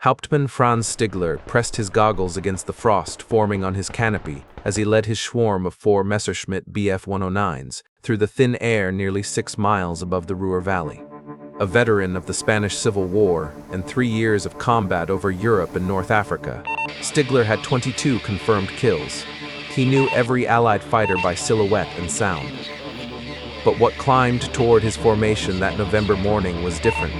Hauptmann Franz Stigler pressed his goggles against the frost forming on his canopy as he led his swarm of 4 Messerschmitt Bf-109s through the thin air nearly 6 miles above the Ruhr Valley. A veteran of the Spanish Civil War and 3 years of combat over Europe and North Africa, Stigler had 22 confirmed kills. He knew every Allied fighter by silhouette and sound. But what climbed toward his formation that November morning was different.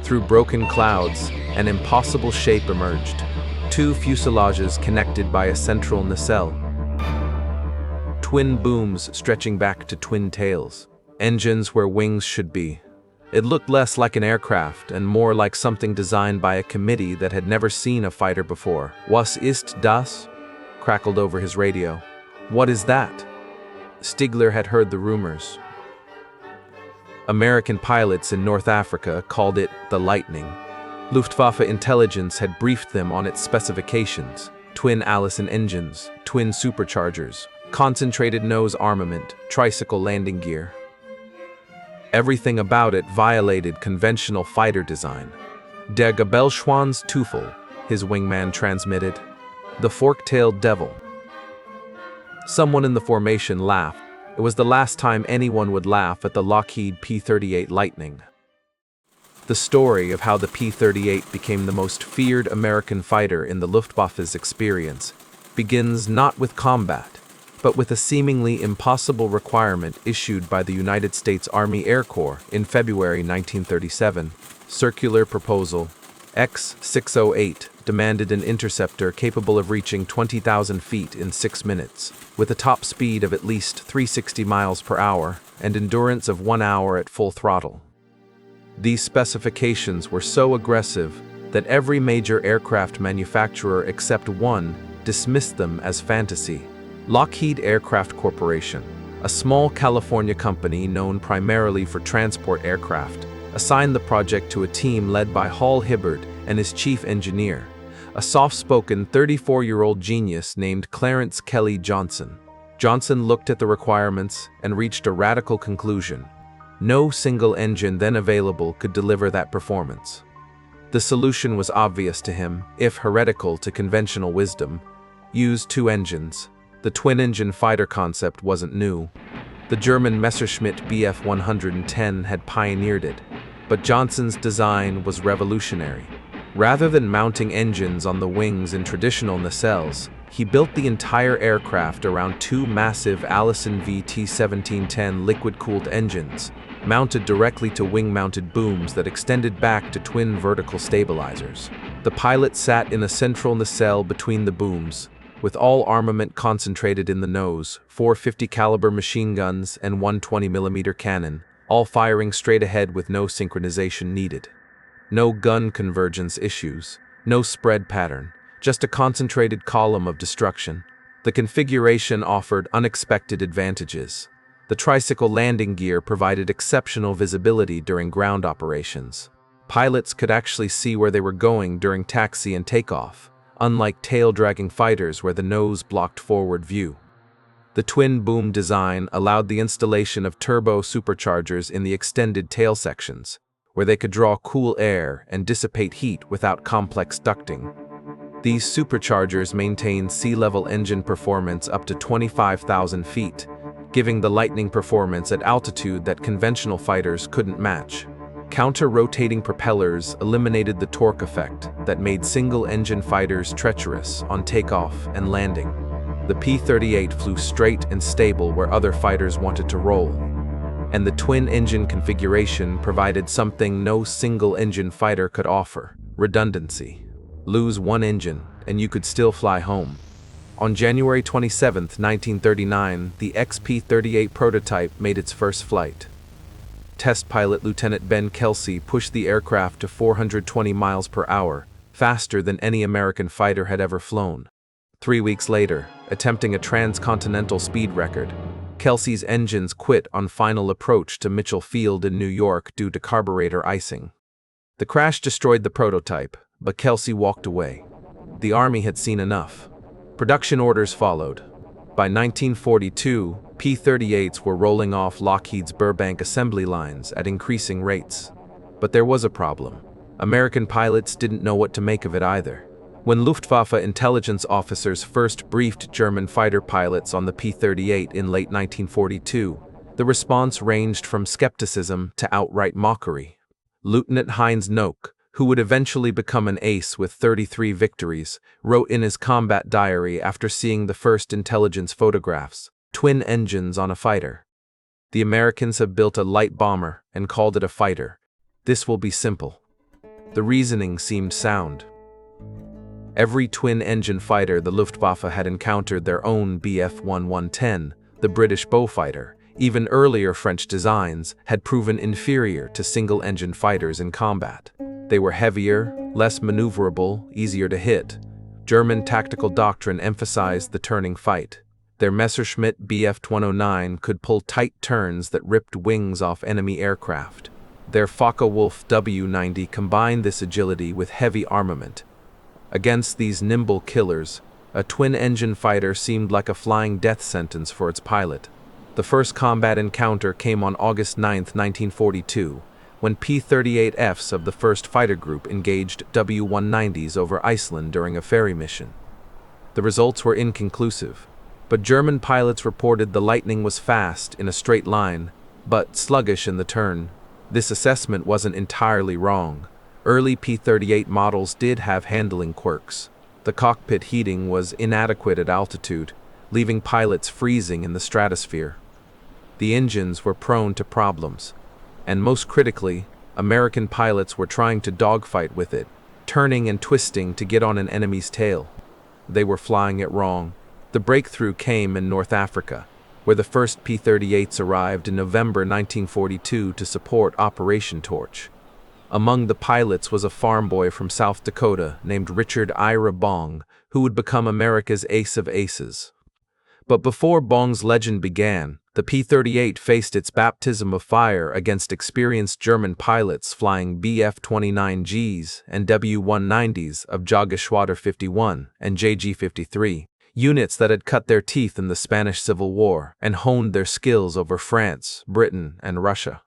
Through broken clouds, an impossible shape emerged. 2 fuselages connected by a central nacelle. Twin booms stretching back to twin tails. Engines where wings should be. It looked less like an aircraft and more like something designed by a committee that had never seen a fighter before. Was ist das? Crackled over his radio. What is that? Stigler had heard the rumors. American pilots in North Africa called it the Lightning. Luftwaffe intelligence had briefed them on its specifications: twin Allison engines, twin superchargers, concentrated nose armament, tricycle landing gear. Everything about it violated conventional fighter design. Der Gebelschwanz-Teufel, his wingman transmitted. The fork-tailed devil. Someone in the formation laughed. It was the last time anyone would laugh at the Lockheed P-38 Lightning. The story of how the P-38 became the most feared American fighter in the Luftwaffe's experience begins not with combat, but with a seemingly impossible requirement issued by the United States Army Air Corps in February 1937. Circular Proposal X-608 demanded an interceptor capable of reaching 20,000 feet in 6 minutes, with a top speed of at least 360 miles per hour and endurance of 1 hour at full throttle. These specifications were so aggressive that every major aircraft manufacturer except one dismissed them as fantasy. Lockheed Aircraft Corporation, a small California company known primarily for transport aircraft, assigned the project to a team led by Hall Hibbard and his chief engineer, a soft-spoken 34-year-old genius named Clarence Kelly Johnson. Johnson looked at the requirements and reached a radical conclusion. No single engine then available could deliver that performance. The solution was obvious to him, if heretical to conventional wisdom. Use 2 engines. The twin-engine fighter concept wasn't new. The German Messerschmitt Bf-110 had pioneered it, but Johnson's design was revolutionary. Rather than mounting engines on the wings in traditional nacelles, he built the entire aircraft around 2 massive Allison VT-1710 liquid-cooled engines, mounted directly to wing-mounted booms that extended back to twin vertical stabilizers. The pilot sat in a central nacelle between the booms, with all armament concentrated in the nose, 4 50 caliber machine guns and 1 20mm cannon, all firing straight ahead with no synchronization needed. No gun convergence issues, no spread pattern, just a concentrated column of destruction. The configuration offered unexpected advantages. The tricycle landing gear provided exceptional visibility during ground operations. Pilots could actually see where they were going during taxi and takeoff, unlike tail-dragging fighters where the nose blocked forward view. The twin-boom design allowed the installation of turbo superchargers in the extended tail sections, where they could draw cool air and dissipate heat without complex ducting. These superchargers maintained sea-level engine performance up to 25,000 feet, giving the Lightning performance at altitude that conventional fighters couldn't match. Counter-rotating propellers eliminated the torque effect that made single-engine fighters treacherous on takeoff and landing. The P-38 flew straight and stable where other fighters wanted to roll. And the twin-engine configuration provided something no single-engine fighter could offer: redundancy. Lose 1 engine, and you could still fly home. On January 27, 1939, the XP-38 prototype made its first flight. Test pilot Lieutenant Ben Kelsey pushed the aircraft to 420 miles per hour, faster than any American fighter had ever flown. 3 weeks later, attempting a transcontinental speed record, Kelsey's engines quit on final approach to Mitchell Field in New York due to carburetor icing. The crash destroyed the prototype, but Kelsey walked away. The Army had seen enough. Production orders followed. By 1942, P-38s were rolling off Lockheed's Burbank assembly lines at increasing rates. But there was a problem. American pilots didn't know what to make of it either. When Luftwaffe intelligence officers first briefed German fighter pilots on the P-38 in late 1942, the response ranged from skepticism to outright mockery. Lieutenant Heinz Nock, who would eventually become an ace with 33 victories, wrote in his combat diary after seeing the first intelligence photographs, "Twin engines on a fighter. The Americans have built a light bomber and called it a fighter. This will be simple." The reasoning seemed sound. Every twin-engine fighter the Luftwaffe had encountered their own Bf-1110, the British Beaufighter. Even earlier French designs had proven inferior to single-engine fighters in combat. They were heavier, less maneuverable, easier to hit. German tactical doctrine emphasized the turning fight. Their Messerschmitt Bf-109 could pull tight turns that ripped wings off enemy aircraft. Their Focke-Wulf W-90 combined this agility with heavy armament. Against these nimble killers, a twin-engine fighter seemed like a flying death sentence for its pilot. The first combat encounter came on August 9, 1942, when P-38Fs of the 1st Fighter Group engaged W-190s over Iceland during a ferry mission. The results were inconclusive, but German pilots reported the Lightning was fast in a straight line, but sluggish in the turn. This assessment wasn't entirely wrong. Early P-38 models did have handling quirks. The cockpit heating was inadequate at altitude, leaving pilots freezing in the stratosphere. The engines were prone to problems, and most critically, American pilots were trying to dogfight with it, turning and twisting to get on an enemy's tail. They were flying it wrong. The breakthrough came in North Africa, where the first P-38s arrived in November 1942 to support Operation Torch. Among the pilots was a farm boy from South Dakota named Richard Ira Bong, who would become America's ace of aces. But before Bong's legend began, the P-38 faced its baptism of fire against experienced German pilots flying Bf-29Gs and W-190s of Jagdgeschwader 51 and JG-53, units that had cut their teeth in the Spanish Civil War and honed their skills over France, Britain, and Russia.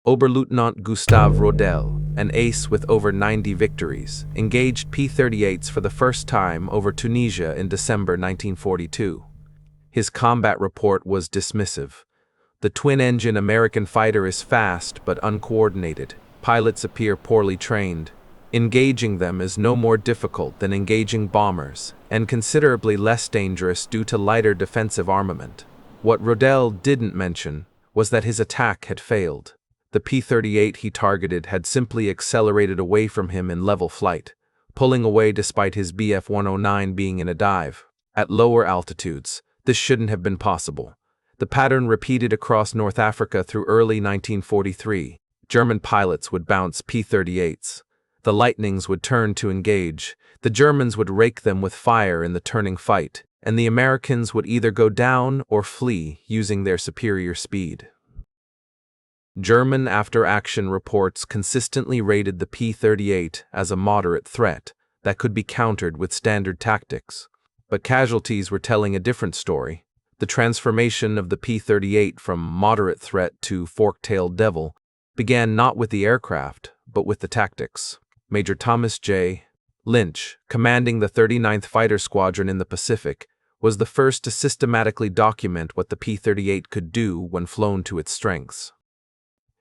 Oberleutnant Gustave Rodel, an ace with over 90 victories, engaged P-38s for the first time over Tunisia in December 1942. His combat report was dismissive. The twin-engine American fighter is fast but uncoordinated. Pilots appear poorly trained. Engaging them is no more difficult than engaging bombers, and considerably less dangerous due to lighter defensive armament. What Rodel didn't mention was that his attack had failed. The P-38 he targeted had simply accelerated away from him in level flight, pulling away despite his Bf-109 being in a dive. At lower altitudes, this shouldn't have been possible. The pattern repeated across North Africa through early 1943. German pilots would bounce P-38s. The Lightnings would turn to engage. The Germans would rake them with fire in the turning fight, and the Americans would either go down or flee using their superior speed. German after-action reports consistently rated the P-38 as a moderate threat that could be countered with standard tactics. But casualties were telling a different story. The transformation of the P-38 from moderate threat to fork-tailed devil began not with the aircraft, but with the tactics. Major Thomas J. Lynch, commanding the 39th Fighter Squadron in the Pacific, was the first to systematically document what the P-38 could do when flown to its strengths.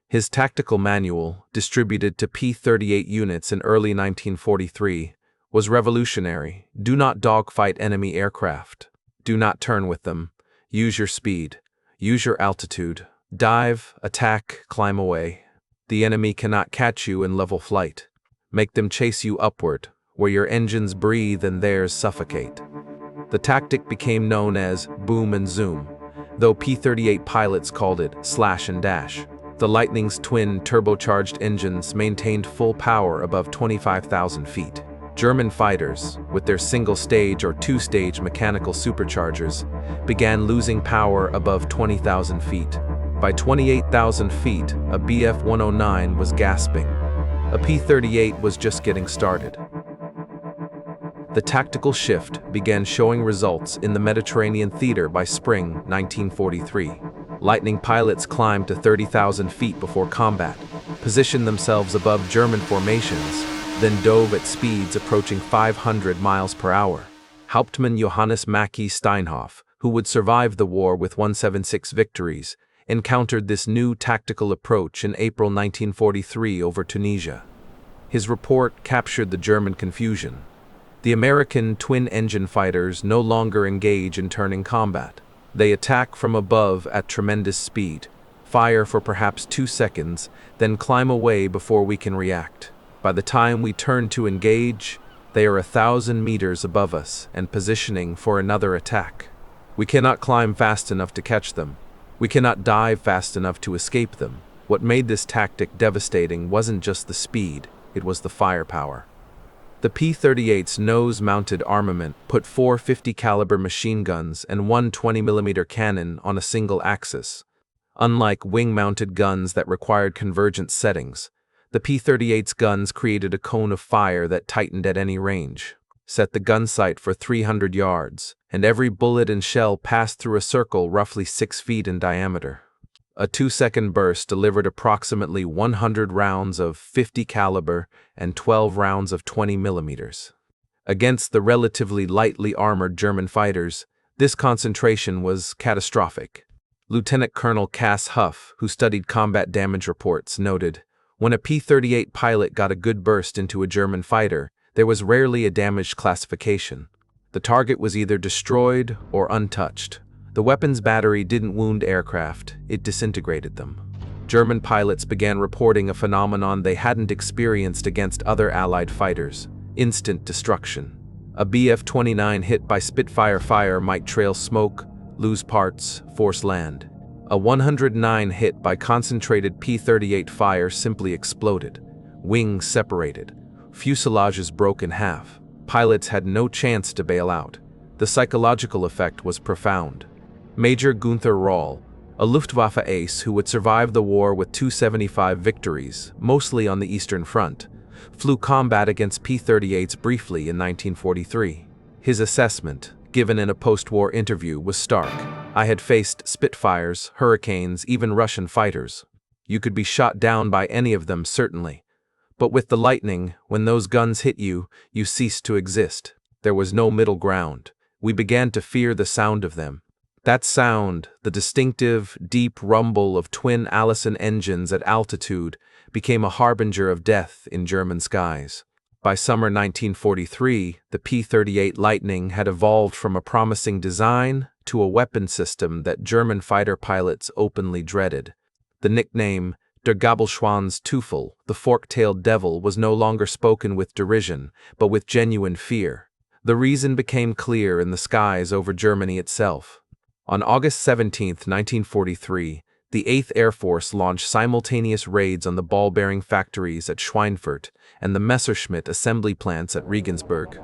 His tactical manual, distributed to P-38 units in early 1943, was revolutionary. Do not dogfight enemy aircraft. Do not turn with them. Use your speed. Use your altitude. Dive, attack, climb away. The enemy cannot catch you in level flight. Make them chase you upward, where your engines breathe and theirs suffocate. The tactic became known as boom and zoom, though P-38 pilots called it slash and dash. The Lightning's twin turbocharged engines maintained full power above 25,000 feet. German fighters, with their single-stage or two-stage mechanical superchargers, began losing power above 20,000 feet. By 28,000 feet, a Bf-109 was gasping. A P-38 was just getting started. The tactical shift began showing results in the Mediterranean theater by spring 1943. Lightning pilots climbed to 30,000 feet before combat. positioned themselves above German formations, then dove at speeds approaching 500 miles per hour. Hauptmann Johannes Mackey Steinhoff, who would survive the war with 176 victories, encountered this new tactical approach in April 1943 over Tunisia. His report captured the German confusion. The American twin-engine fighters no longer engage in turning combat. They attack from above at tremendous speed, fire for perhaps 2 seconds, then climb away before we can react. By the time we turn to engage, they are 1,000 meters above us and positioning for another attack. We cannot climb fast enough to catch them. We cannot dive fast enough to escape them. What made this tactic devastating wasn't just the speed, it was the firepower. The P-38's nose-mounted armament put 4 50 caliber machine guns and 1 20mm cannon on a single axis. Unlike wing-mounted guns that required convergent settings, the P-38's guns created a cone of fire that tightened at any range, set the gun sight for 300 yards, and every bullet and shell passed through a circle roughly 6 feet in diameter. A 2-second burst delivered approximately 100 rounds of 50 caliber and 12 rounds of 20 millimeters. Against the relatively lightly armored German fighters, this concentration was catastrophic. Lieutenant Colonel Cass Huff, who studied combat damage reports, noted, "When a P-38 pilot got a good burst into a German fighter, there was rarely a damaged classification. The target was either destroyed or untouched. The weapons battery didn't wound aircraft, it disintegrated them." German pilots began reporting a phenomenon they hadn't experienced against other Allied fighters: instant destruction. A Bf-29 hit by Spitfire fire might trail smoke, lose parts, force land. A 109 hit by concentrated P-38 fire simply exploded. Wings separated. Fuselages broke in half. Pilots had no chance to bail out. The psychological effect was profound. Major Gunther Roll, a Luftwaffe ace who would survive the war with 275 victories, mostly on the Eastern Front, flew combat against P-38s briefly in 1943. His assessment, given in a post-war interview, was stark. "I had faced Spitfires, Hurricanes, even Russian fighters. You could be shot down by any of them, certainly. But with the Lightning, when those guns hit you, you ceased to exist. There was no middle ground. We began to fear the sound of them. That sound, the distinctive, deep rumble of twin Allison engines at altitude, became a harbinger of death in German skies." By summer 1943, the P-38 Lightning had evolved from a promising design to a weapon system that German fighter pilots openly dreaded. The nickname Der Gabelschwanz-Teufel, the fork-tailed devil, was no longer spoken with derision, but with genuine fear. The reason became clear in the skies over Germany itself. On August 17, 1943, the 8th Air Force launched simultaneous raids on the ball-bearing factories at Schweinfurt and the Messerschmitt assembly plants at Regensburg.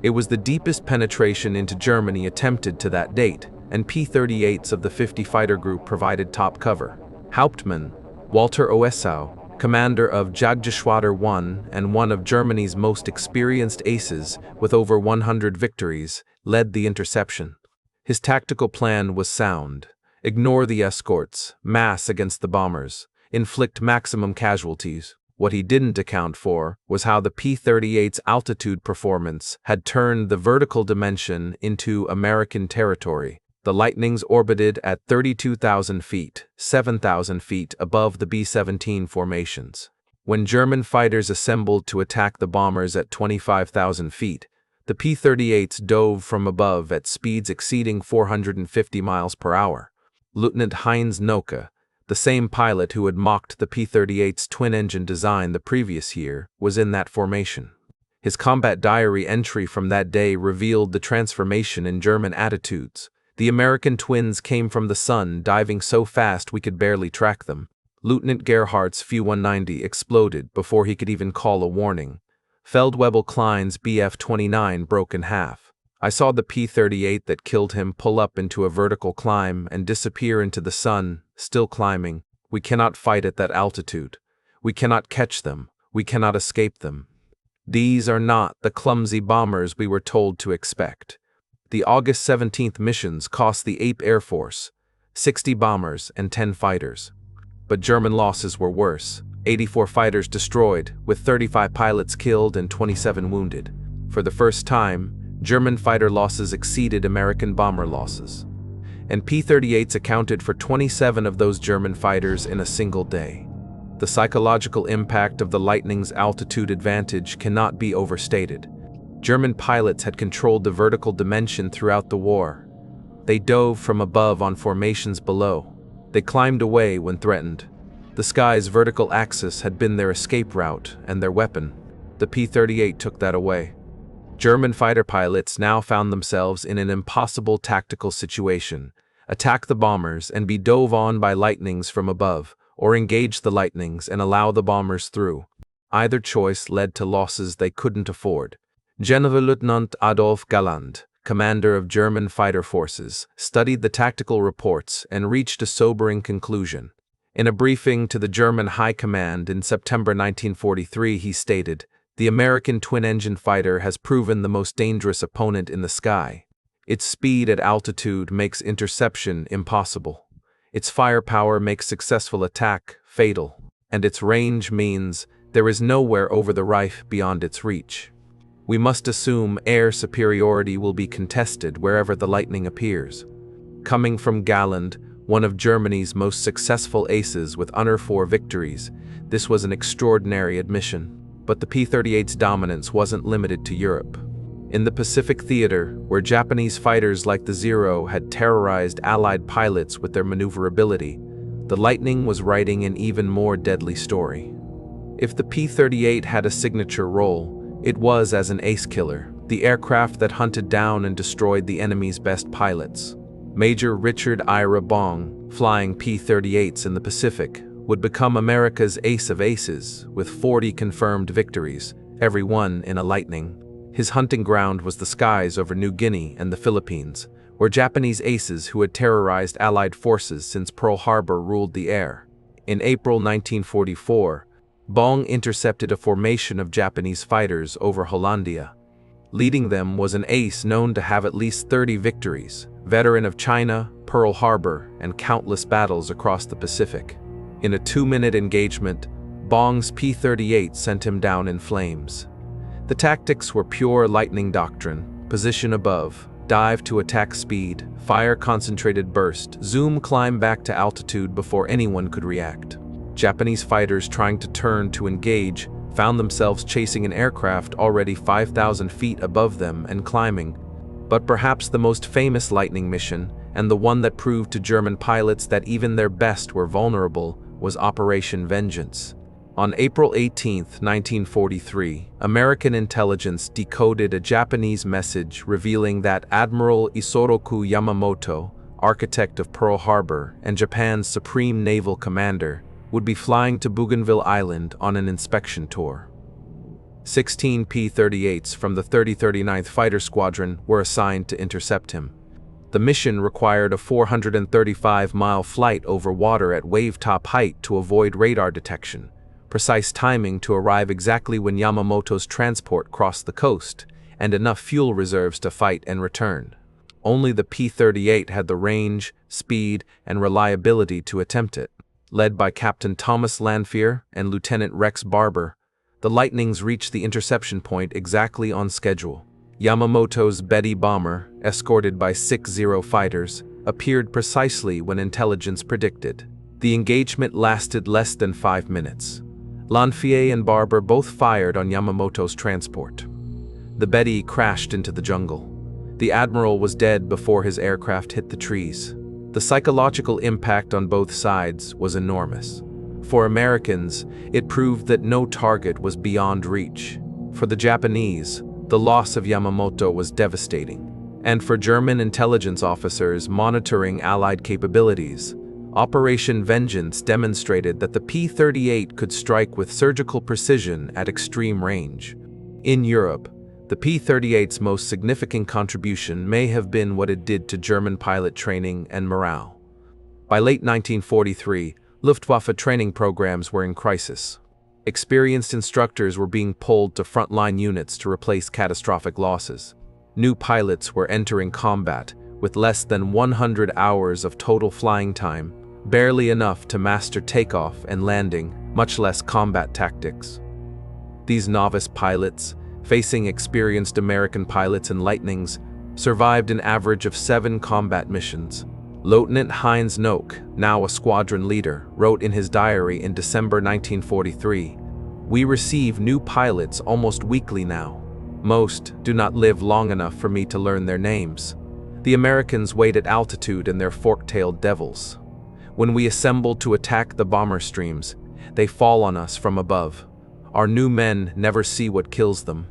It was the deepest penetration into Germany attempted to that date, and P-38s of the 50 Fighter Group provided top cover. Hauptmann Walter Oesau, commander of Jagdgeschwader 1 and one of Germany's most experienced aces with over 100 victories, led the interception. His tactical plan was sound: ignore the escorts, mass against the bombers, inflict maximum casualties. What he didn't account for was how the P-38's altitude performance had turned the vertical dimension into American territory. The Lightnings orbited at 32,000 feet, 7,000 feet above the B-17 formations. When German fighters assembled to attack the bombers at 25,000 feet, the P-38s dove from above at speeds exceeding 450 miles per hour. Lieutenant Heinz Noke, the same pilot who had mocked the P-38's twin-engine design the previous year, was in that formation. His combat diary entry from that day revealed the transformation in German attitudes. The American twins came from the sun, diving so fast we could barely track them. Lieutenant Gerhardt's Fu-190 exploded before he could even call a warning. Feldwebel Klein's Bf-29 broke in half. I saw the P-38 that killed him pull up into a vertical climb and disappear into the sun, still climbing. We cannot fight at that altitude. We cannot catch them. We cannot escape them. These are not the clumsy bombers we were told to expect. The August 17th missions cost the 8th Air Force 60 bombers and 10 fighters. But German losses were worse. 84 fighters destroyed, with 35 pilots killed and 27 wounded. For the first time, German fighter losses exceeded American bomber losses. And P-38s accounted for 27 of those German fighters in a single day. The psychological impact of the Lightning's altitude advantage cannot be overstated. German pilots had controlled the vertical dimension throughout the war. They dove from above on formations below. They climbed away when threatened. The sky's vertical axis had been their escape route and their weapon. The P-38 took that away. German fighter pilots now found themselves in an impossible tactical situation: attack the bombers and be dove on by Lightnings from above, or engage the Lightnings and allow the bombers through. Either choice led to losses they couldn't afford. Generalleutnant Adolf Galland, commander of German fighter forces, studied the tactical reports and reached a sobering conclusion. In a briefing to the German High Command in September 1943, he stated, "The American twin-engine fighter has proven the most dangerous opponent in the sky. Its speed at altitude makes interception impossible. Its firepower makes successful attack fatal, and its range means there is nowhere over the Reich beyond its reach. We must assume air superiority will be contested wherever the Lightning appears." Coming from Galland, one of Germany's most successful aces with under 4 victories, this was an extraordinary admission. But the P-38's dominance wasn't limited to Europe. In the Pacific theater, where Japanese fighters like the Zero had terrorized Allied pilots with their maneuverability, the Lightning was writing an even more deadly story. If the P-38 had a signature role, it was as an ace killer, the aircraft that hunted down and destroyed the enemy's best pilots. Major Richard Ira Bong, flying P-38s in the Pacific, would become America's ace of aces, with 40 confirmed victories, every one in a Lightning. His hunting ground was the skies over New Guinea and the Philippines, where Japanese aces who had terrorized Allied forces since Pearl Harbor ruled the air. In April 1944, Bong intercepted a formation of Japanese fighters over Hollandia. Leading them was an ace known to have at least 30 victories, veteran of China, Pearl Harbor, and countless battles across the Pacific. In a 2-minute engagement, Bong's P-38 sent him down in flames. The tactics were pure Lightning doctrine: position above, dive to attack speed, fire concentrated burst, zoom climb back to altitude before anyone could react. Japanese fighters trying to turn to engage found themselves chasing an aircraft already 5,000 feet above them and climbing. But perhaps the most famous Lightning mission, and the one that proved to German pilots that even their best were vulnerable, was Operation Vengeance. On April 18, 1943, American intelligence decoded a Japanese message revealing that Admiral Isoroku Yamamoto, architect of Pearl Harbor and Japan's supreme naval commander, would be flying to Bougainville Island on an inspection tour. 16 P-38s from the 39th Fighter Squadron were assigned to intercept him. The mission required a 435-mile flight over water at wave-top height to avoid radar detection, precise timing to arrive exactly when Yamamoto's transport crossed the coast, and enough fuel reserves to fight and return. Only the P-38 had the range, speed, and reliability to attempt it. Led by Captain Thomas Lanphier and Lieutenant Rex Barber, the Lightnings reached the interception point exactly on schedule. Yamamoto's Betty bomber, escorted by 60 fighters, appeared precisely when intelligence predicted. The engagement lasted less than 5 minutes. Lanphier and Barber both fired on Yamamoto's transport. The Betty crashed into the jungle. The Admiral was dead before his aircraft hit the trees. The psychological impact on both sides was enormous. For Americans, it proved that no target was beyond reach. For the Japanese, the loss of Yamamoto was devastating. And for German intelligence officers monitoring Allied capabilities, Operation Vengeance demonstrated that the P-38 could strike with surgical precision at extreme range. In Europe, the P-38's most significant contribution may have been what it did to German pilot training and morale. By late 1943, Luftwaffe training programs were in crisis. Experienced instructors were being pulled to frontline units to replace catastrophic losses. New pilots were entering combat with less than 100 hours of total flying time, barely enough to master takeoff and landing, much less combat tactics. These novice pilots, facing experienced American pilots and Lightnings, survived an average of 7 combat missions. Lieutenant Heinz Noack, now a squadron leader, wrote in his diary in December 1943, "We receive new pilots almost weekly now. Most do not live long enough for me to learn their names. The Americans wait at altitude in their fork-tailed devils. When we assemble to attack the bomber streams, they fall on us from above. Our new men never see what kills them.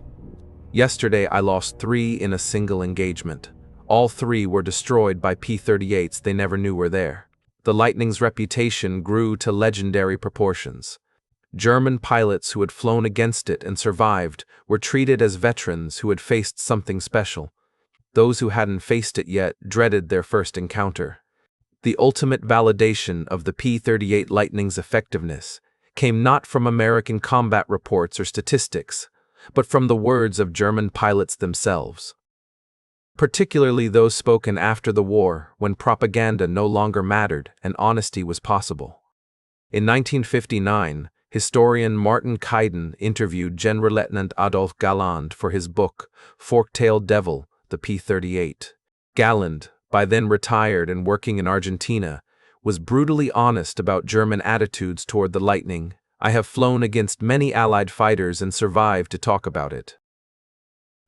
Yesterday I lost 3 in a single engagement. All 3 were destroyed by P-38s they never knew were there." The Lightning's reputation grew to legendary proportions. German pilots who had flown against it and survived were treated as veterans who had faced something special. Those who hadn't faced it yet dreaded their first encounter. The ultimate validation of the P-38 Lightning's effectiveness came not from American combat reports or statistics, but from the words of German pilots themselves. Particularly those spoken after the war, when propaganda no longer mattered and honesty was possible. In 1959, historian Martin Kaiden interviewed Generalleutnant Adolf Galland for his book, Fork-Tailed Devil, the P-38. Galland, by then retired and working in Argentina, was brutally honest about German attitudes toward the Lightning. "I have flown against many Allied fighters and survived to talk about it.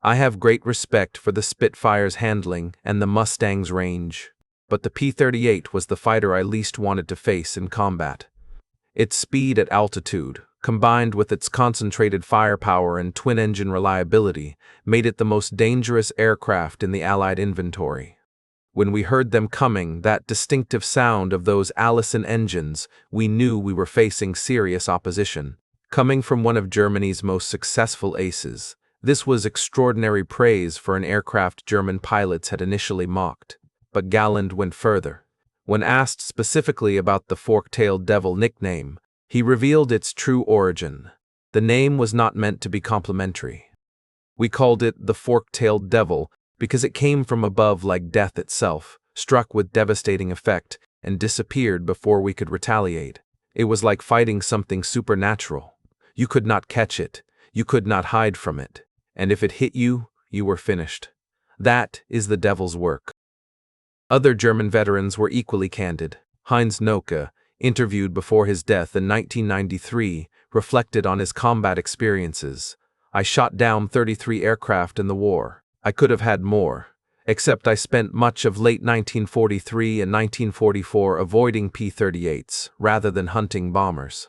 I have great respect for the Spitfire's handling and the Mustang's range, but the P-38 was the fighter I least wanted to face in combat. Its speed at altitude, combined with its concentrated firepower and twin-engine reliability, made it the most dangerous aircraft in the Allied inventory. When we heard them coming, that distinctive sound of those Allison engines, we knew we were facing serious opposition. Coming from one of Germany's most successful aces, this was extraordinary praise for an aircraft German pilots had initially mocked. But Galland went further. When asked specifically about the Fork-Tailed Devil nickname, he revealed its true origin. The name was not meant to be complimentary. "We called it the Fork-Tailed Devil because it came from above like death itself, struck with devastating effect, and disappeared before we could retaliate. It was like fighting something supernatural. You could not catch it, you could not hide from it, and if it hit you, you were finished. That is the devil's work." Other German veterans were equally candid. Heinz Noack, interviewed before his death in 1993, reflected on his combat experiences. "I shot down 33 aircraft in the war. I could have had more, except I spent much of late 1943 and 1944 avoiding P-38s rather than hunting bombers.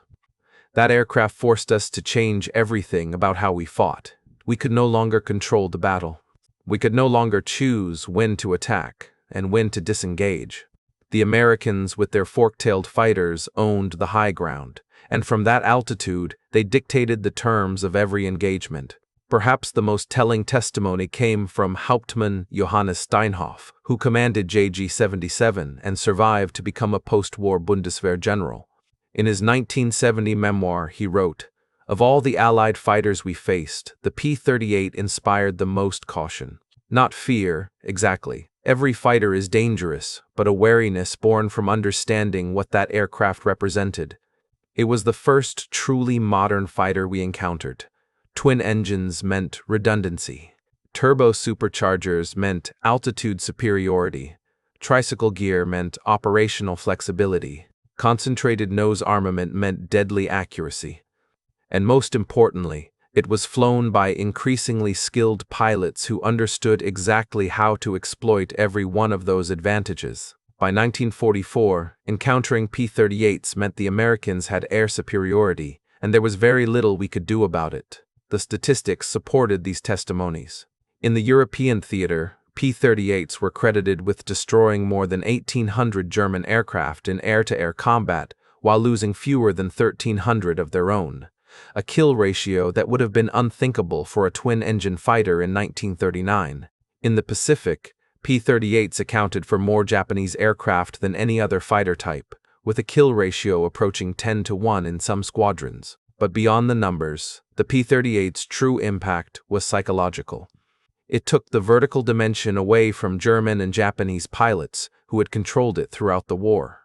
That aircraft forced us to change everything about how we fought. We could no longer control the battle. We could no longer choose when to attack and when to disengage. The Americans with their fork-tailed fighters owned the high ground, and from that altitude they dictated the terms of every engagement. Perhaps the most telling testimony came from Hauptmann Johannes Steinhoff, who commanded JG-77 and survived to become a post-war Bundeswehr general. In his 1970 memoir, he wrote, "Of all the Allied fighters we faced, the P-38 inspired the most caution. Not fear, exactly. Every fighter is dangerous, but a wariness born from understanding what that aircraft represented. It was the first truly modern fighter we encountered. Twin engines meant redundancy. Turbo superchargers meant altitude superiority. Tricycle gear meant operational flexibility. Concentrated nose armament meant deadly accuracy. And most importantly, it was flown by increasingly skilled pilots who understood exactly how to exploit every one of those advantages. By 1944, encountering P-38s meant the Americans had air superiority, and there was very little we could do about it." The statistics supported these testimonies. In the European theater, P-38s were credited with destroying more than 1,800 German aircraft in air-to-air combat while losing fewer than 1,300 of their own, a kill ratio that would have been unthinkable for a twin-engine fighter in 1939. In the Pacific, P-38s accounted for more Japanese aircraft than any other fighter type, with a kill ratio approaching 10-1 in some squadrons. But beyond the numbers, the P-38's true impact was psychological. It took the vertical dimension away from German and Japanese pilots who had controlled it throughout the war.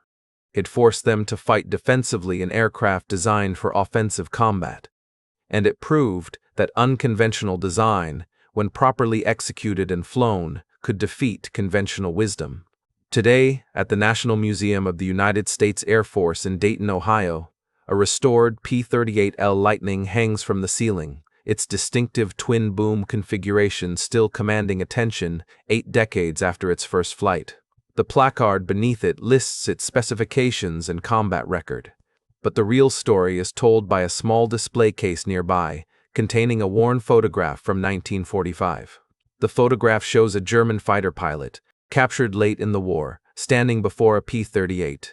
It forced them to fight defensively in aircraft designed for offensive combat. And it proved that unconventional design, when properly executed and flown, could defeat conventional wisdom. Today, at the National Museum of the United States Air Force in Dayton, Ohio, a restored P-38L Lightning hangs from the ceiling, its distinctive twin-boom configuration still commanding attention 8 decades after its first flight. The placard beneath it lists its specifications and combat record. But the real story is told by a small display case nearby, containing a worn photograph from 1945. The photograph shows a German fighter pilot, captured late in the war, standing before a P-38.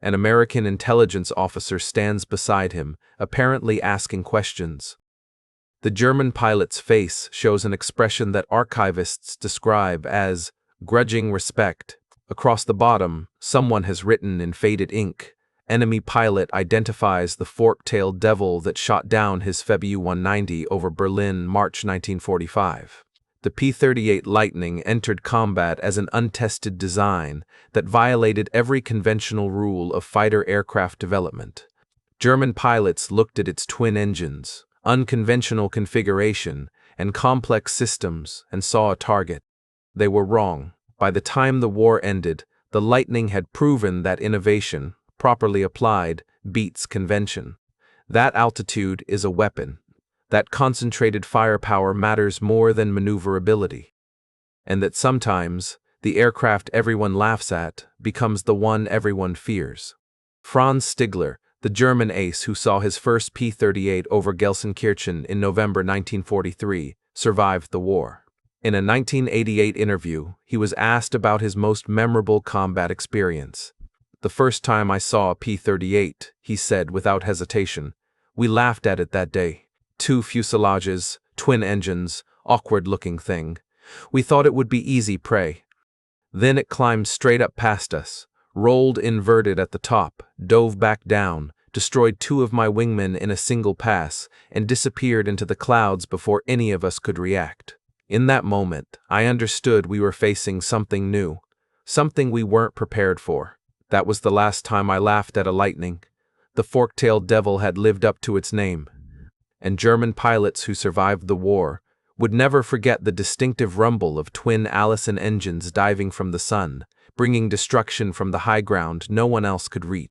An American intelligence officer stands beside him, apparently asking questions. The German pilot's face shows an expression that archivists describe as grudging respect. Across the bottom, someone has written in faded ink, "Enemy pilot identifies the fork-tailed devil that shot down his Febu-190 over Berlin, March 1945. The P-38 Lightning entered combat as an untested design that violated every conventional rule of fighter aircraft development. German pilots looked at its twin engines, unconventional configuration, and complex systems and saw a target. They were wrong. By the time the war ended, the Lightning had proven that innovation, properly applied, beats convention. That altitude is a weapon. That concentrated firepower matters more than maneuverability. And that sometimes, the aircraft everyone laughs at becomes the one everyone fears. Franz Stigler, the German ace who saw his first P-38 over Gelsenkirchen in November 1943, survived the war. In a 1988 interview, he was asked about his most memorable combat experience. "The first time I saw a P-38, he said without hesitation, we laughed at it that day. 2 fuselages, twin engines, awkward-looking thing. We thought it would be easy prey. Then it climbed straight up past us, rolled inverted at the top, dove back down, destroyed 2 of my wingmen in a single pass, and disappeared into the clouds before any of us could react. In that moment, I understood we were facing something new, something we weren't prepared for. That was the last time I laughed at a Lightning. The fork-tailed devil had lived up to its name." And German pilots who survived the war would never forget the distinctive rumble of twin Allison engines diving from the sun, bringing destruction from the high ground no one else could reach.